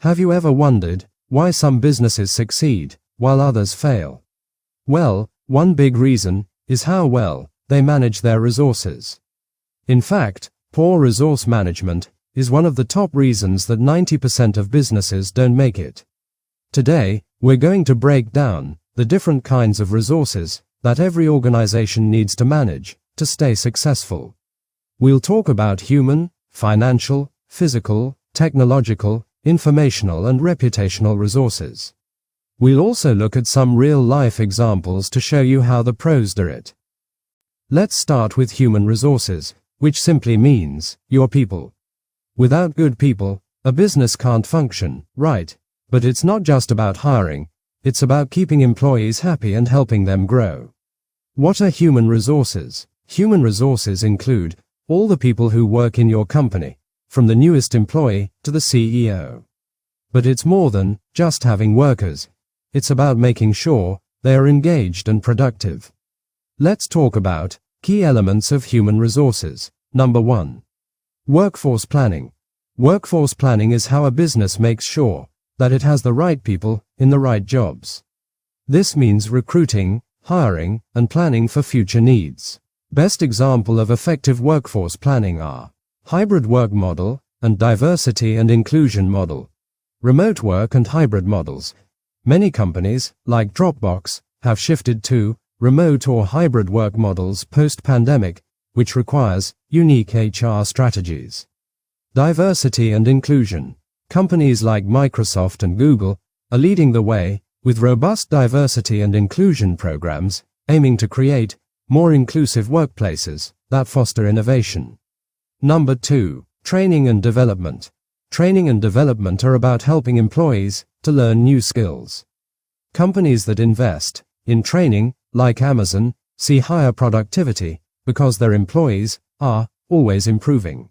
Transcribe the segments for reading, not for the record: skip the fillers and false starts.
Have you ever wondered why some businesses succeed while others fail? Well, one big reason is how well they manage their resources. In fact, poor resource management is one of the top reasons that 90% of businesses don't make it. Today, we're going to break down the different kinds of resources that every organization needs to manage to stay successful. We'll talk about human, financial, physical, technological, informational and reputational resources. We'll also look at some real-life examples to show you how the pros do it. Let's start with human resources, which simply means your people. Without good people, a business can't function, right? But it's not just about hiring, it's about keeping employees happy and helping them grow. What are human resources? Human resources include all the people who work in your company, from the newest employee to the CEO. But it's more than just having workers. It's about making sure they are engaged and productive. Let's talk about key elements of human resources. Number 1. Workforce planning. Workforce planning is how a business makes sure that it has the right people in the right jobs. This means recruiting, hiring, and planning for future needs. Best example of effective workforce planning are hybrid work model and diversity and inclusion model, remote work and hybrid models. Many companies, like Dropbox, have shifted to remote or hybrid work models post-pandemic, which requires unique HR strategies. Diversity and inclusion. Companies like Microsoft and Google are leading the way with robust diversity and inclusion programs, aiming to create more inclusive workplaces that foster innovation. Number 2. Training and development. Training and development are about helping employees to learn new skills. Companies that invest in training, like Amazon, see higher productivity because their employees are always improving.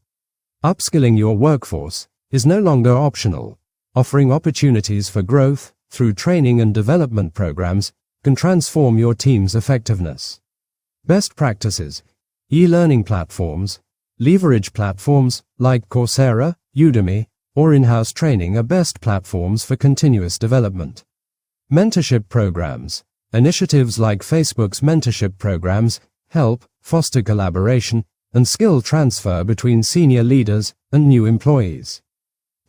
Upskilling your workforce is no longer optional. Offering opportunities for growth through training and development programs can transform your team's effectiveness. Best practices. E-learning platforms. Leverage platforms like Coursera, Udemy, or in-house training are best platforms for continuous development. Mentorship programs. Initiatives like Facebook's mentorship programs help foster collaboration and skill transfer between senior leaders and new employees.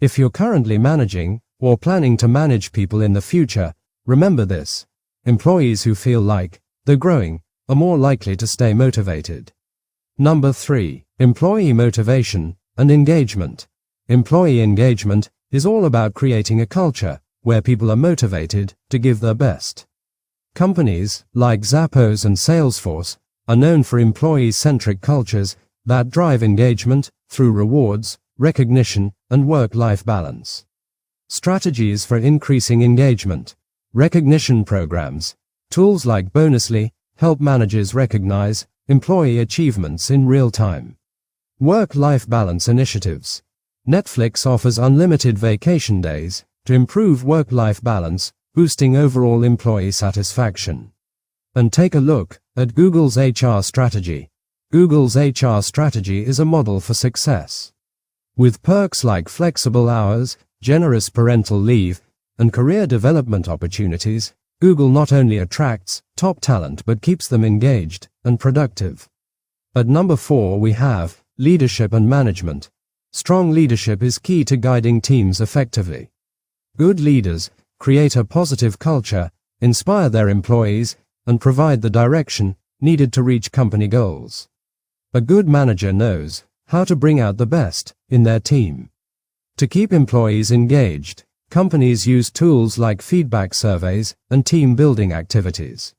If you're currently managing or planning to manage people in the future, remember this. Employees who feel like they're growing are more likely to stay motivated. Number 3. Employee motivation and engagement. Employee engagement is all about creating a culture where people are motivated to give their best. Companies like Zappos and Salesforce are known for employee-centric cultures that drive engagement through rewards, recognition, and work-life balance. Strategies for increasing engagement. Recognition programs. Tools like Bonusly help managers recognize employee achievements in real time. Work-life balance initiatives. Netflix offers unlimited vacation days to improve work-life balance, boosting overall employee satisfaction. And take a look at Google's HR strategy. Google's HR strategy is a model for success. With perks like flexible hours, generous parental leave, and career development opportunities, Google not only attracts top talent but keeps them engaged and productive. At number 4 we have leadership and management. Strong leadership is key to guiding teams effectively. Good leaders create a positive culture, inspire their employees, and provide the direction needed to reach company goals. A good manager knows how to bring out the best in their team. To keep employees engaged, companies use tools like feedback surveys and team-building activities.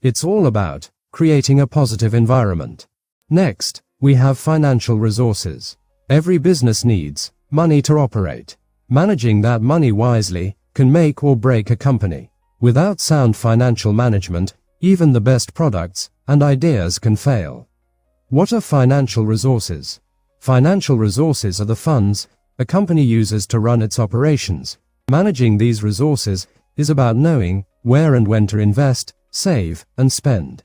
It's all about creating a positive environment. Next, we have financial resources. Every business needs money to operate. Managing that money wisely can make or break a company. Without sound financial management, even the best products and ideas can fail. What are financial resources? Financial resources are the funds a company uses to run its operations. Managing these resources is about knowing where and when to invest, save, and spend.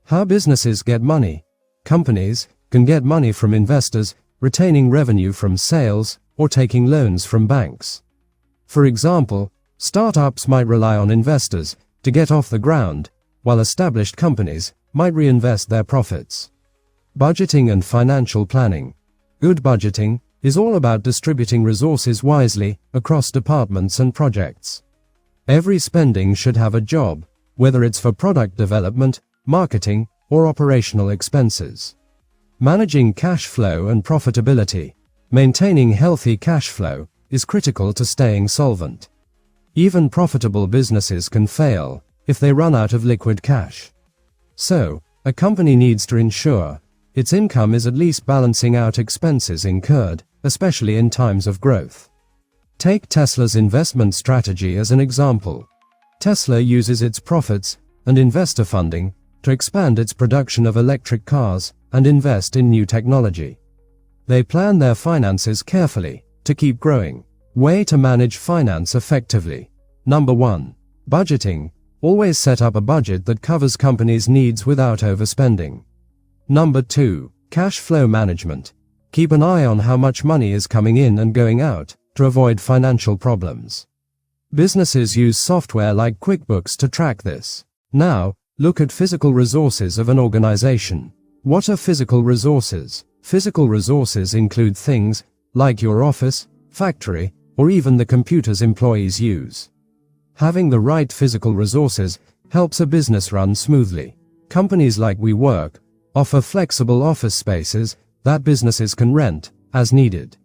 How businesses get money. Companies can get money from investors, retaining revenue from sales, or taking loans from banks. For example, startups might rely on investors to get off the ground, while established companies might reinvest their profits. Budgeting and financial planning. Good budgeting is all about distributing resources wisely across departments and projects. Every spending should have a job, whether it's for product development, marketing, or operational expenses. Managing cash flow and profitability. Maintaining healthy cash flow is critical to staying solvent. Even profitable businesses can fail if they run out of liquid cash. So, a company needs to ensure its income is at least balancing out expenses incurred, especially in times of growth. Take Tesla's investment strategy as an example. Tesla uses its profits and investor funding to expand its production of electric cars and invest in new technology. They plan their finances carefully to keep growing. Way to manage finance effectively. Number 1. Budgeting. Always set up a budget that covers company's needs without overspending. Number 2. Cash flow management. Keep an eye on how much money is coming in and going out to avoid financial problems. Businesses use software like QuickBooks to track this. Now, look at physical resources of an organization. What are physical resources? Physical resources include things like your office, factory, or even the computers employees use. Having the right physical resources helps a business run smoothly. Companies like WeWork offer flexible office spaces that businesses can rent as needed.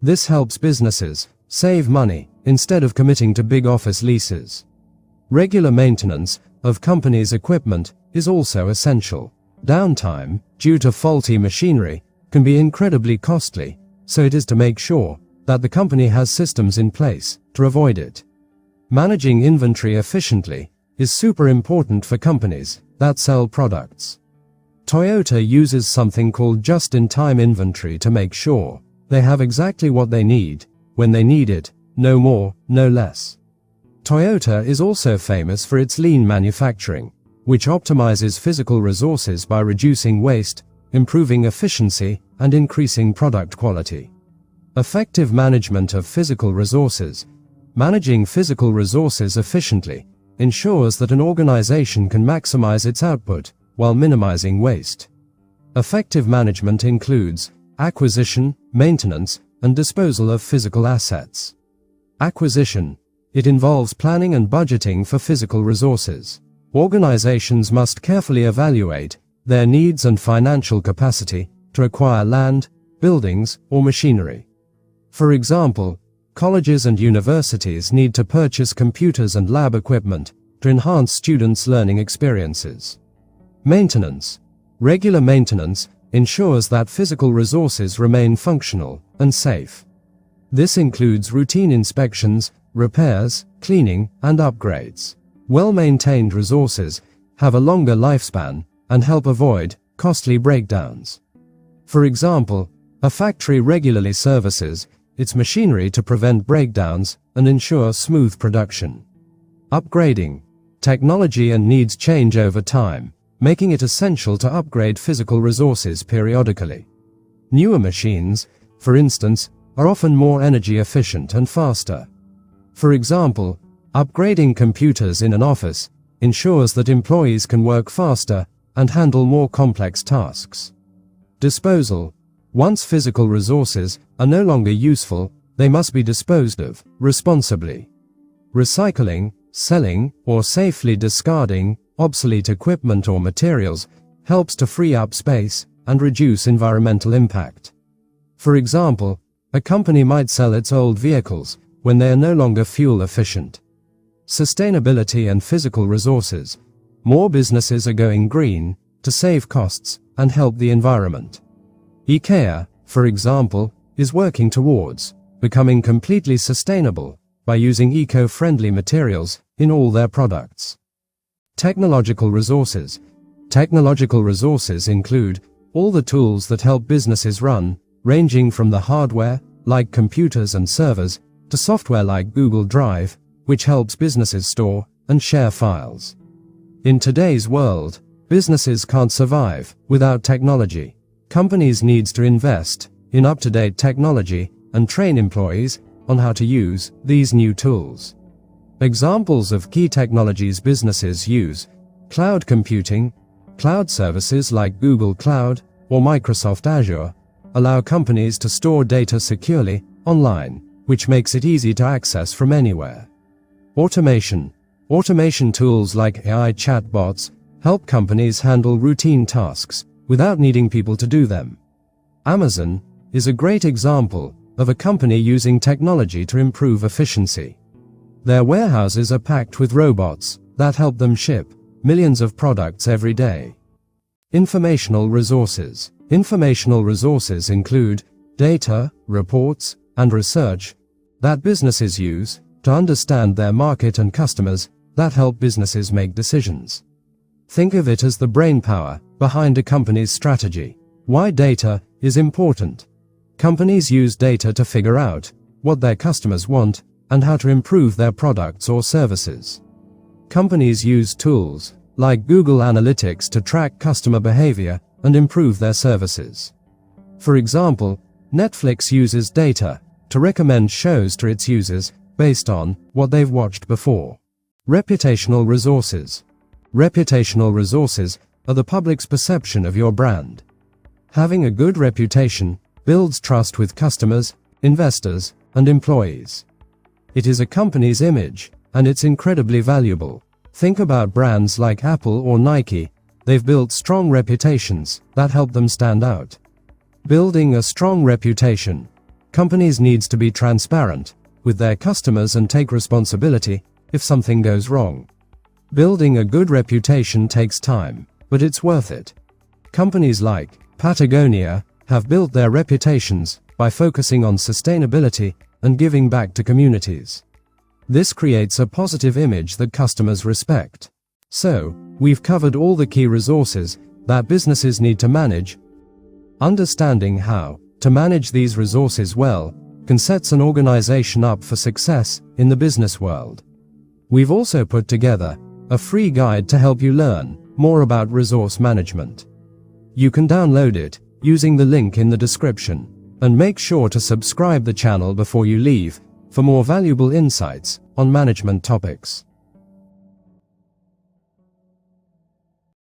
This helps businesses save money instead of committing to big office leases. Regular maintenance of companies' equipment is also essential. Downtime due to faulty machinery can be incredibly costly, so it is to make sure that the company has systems in place to avoid it. Managing inventory efficiently is super important for companies that sell products. Toyota uses something called just-in-time inventory to make sure they have exactly what they need when they need it, no more, no less. Toyota is also famous for its lean manufacturing, which optimizes physical resources by reducing waste, improving efficiency, and increasing product quality. Effective management of physical resources. Managing physical resources efficiently ensures that an organization can maximize its output while minimizing waste. Effective management includes acquisition, maintenance, and disposal of physical assets. Acquisition. It involves planning and budgeting for physical resources. Organizations must carefully evaluate their needs and financial capacity to acquire land, buildings, or machinery. For example, colleges and universities need to purchase computers and lab equipment to enhance students' learning experiences. Maintenance. Regular maintenance ensures that physical resources remain functional and safe. This includes routine inspections, repairs, cleaning, and upgrades. Well-maintained resources have a longer lifespan and help avoid costly breakdowns. For example, a factory regularly services its machinery to prevent breakdowns and ensure smooth production. Upgrading. Technology and needs change over time, making it essential to upgrade physical resources periodically. Newer machines, for instance, are often more energy efficient and faster. For example, upgrading computers in an office ensures that employees can work faster and handle more complex tasks. Disposal. Once physical resources are no longer useful, they must be disposed of responsibly. Recycling, selling, or safely discarding obsolete equipment or materials helps to free up space and reduce environmental impact. For example, a company might sell its old vehicles when they are no longer fuel efficient. Sustainability and physical resources. More businesses are going green to save costs and help the environment. IKEA, for example, is working towards becoming completely sustainable by using eco-friendly materials in all their products. Technological resources. Technological resources include all the tools that help businesses run, ranging from the hardware, like computers and servers, to software like Google Drive, which helps businesses store and share files. In today's world, businesses can't survive without technology. Companies need to invest in up-to-date technology and train employees on how to use these new tools. Examples of key technologies businesses use: cloud computing. Cloud services like Google Cloud or Microsoft Azure allow companies to store data securely online, which makes it easy to access from anywhere. Automation. Automation tools like AI chatbots help companies handle routine tasks without needing people to do them. Amazon is a great example of a company using technology to improve efficiency. Their warehouses are packed with robots that help them ship millions of products every day. Informational resources. Informational resources include data, reports, and research that businesses use to understand their market and customers that help businesses make decisions. Think of it as the brainpower behind a company's strategy. Why data is important. Companies use data to figure out what their customers want and how to improve their products or services. Companies use tools like Google Analytics to track customer behavior and improve their services. For example, Netflix uses data to recommend shows to its users based on what they've watched before. Reputational resources. Reputational resources are the public's perception of your brand. Having a good reputation builds trust with customers, investors, and employees. It is a company's image, and it's incredibly valuable. Think about brands like Apple or Nike. They've built strong reputations that help them stand out. Building a strong reputation. Companies need to be transparent with their customers and take responsibility if something goes wrong. Building a good reputation takes time, but it's worth it. Companies like Patagonia have built their reputations by focusing on sustainability and giving back to communities. This creates a positive image that customers respect. So, we've covered all the key resources that businesses need to manage. Understanding how to manage these resources well can set an organization up for success in the business world. We've also put together a free guide to help you learn more about resource management. You can download it using the link in the description, and make sure to subscribe the channel before you leave for more valuable insights on management topics.